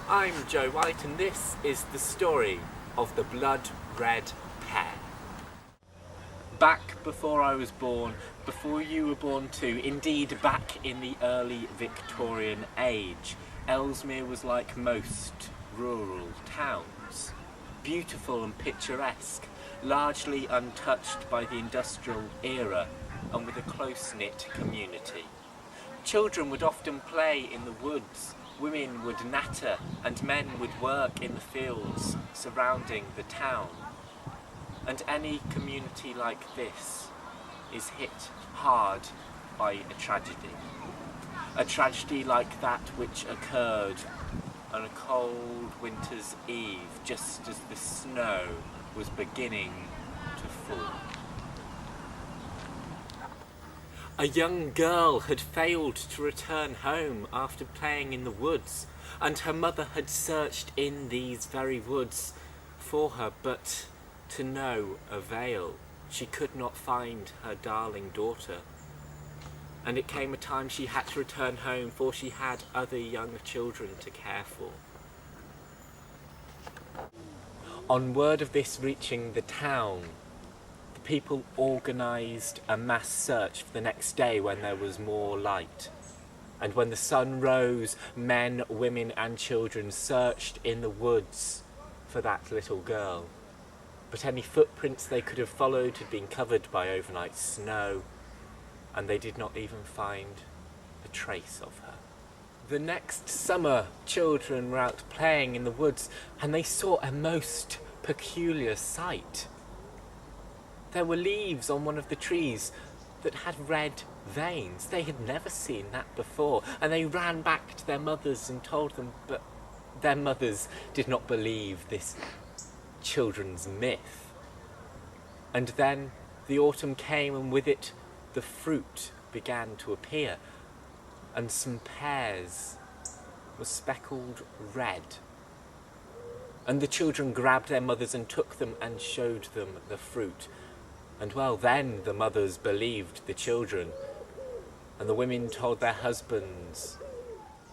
I'm Joe White, and this is the story of the Blood Red Pear. Back before I was born, before you were born too, indeed back in the early Victorian age, Ellesmere was like most rural towns. Beautiful and picturesque, largely untouched by the industrial era, and with a close-knit community. Children would often play in the woods, women would natter, and men would work in the fields surrounding the town. And any community like this is hit hard by a tragedy. A tragedy like that which occurred on a cold winter's eve, just as the snow was beginning to fall. A young girl had failed to return home after playing in the woods, and her mother had searched in these very woods for her, but to no avail. She could not find her darling daughter. And it came a time she had to return home, for she had other young children to care for. On word of this reaching the town, the people organised a mass search for the next day when there was more light. And when the sun rose, men, women and children searched in the woods for that little girl. But any footprints they could have followed had been covered by overnight snow, and they did not even find a trace of her. The next summer, children were out playing in the woods, and they saw a most peculiar sight. There were leaves on one of the trees that had red veins. They had never seen that before, and they ran back to their mothers and told them, but their mothers did not believe this children's myth. And then the autumn came, and with it the fruit began to appear, and some pears were speckled red. And the children grabbed their mothers and took them and showed them the fruit. And well, then the mothers believed the children, and the women told their husbands.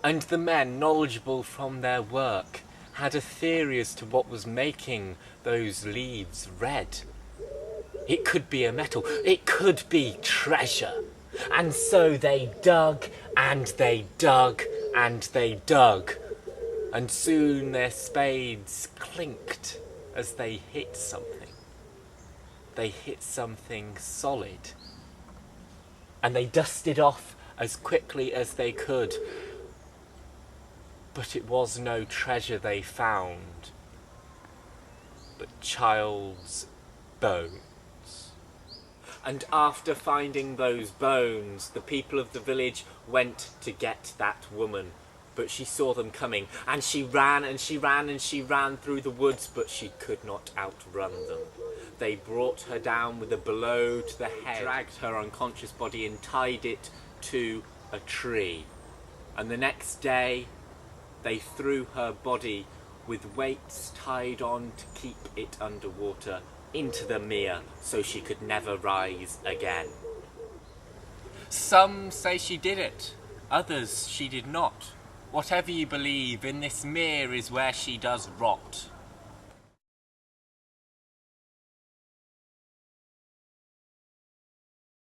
And the men, knowledgeable from their work, had a theory as to what was making those leaves red. It could be a metal, it could be treasure. And so they dug, and they dug, and they dug. And soon their spades clinked as they hit something. They hit something solid. And they dusted off as quickly as they could. But it was no treasure they found, but child's bones. And after finding those bones, the people of the village went to get that woman. But she saw them coming, and she ran and she ran and she ran through the woods, but she could not outrun them. They brought her down with a blow to the head, dragged her unconscious body and tied it to a tree. And the next day, they threw her body with weights tied on to keep it underwater into the mere, so she could never rise again. Some say she did it, others she did not. Whatever you believe, in this mere is where she does rot.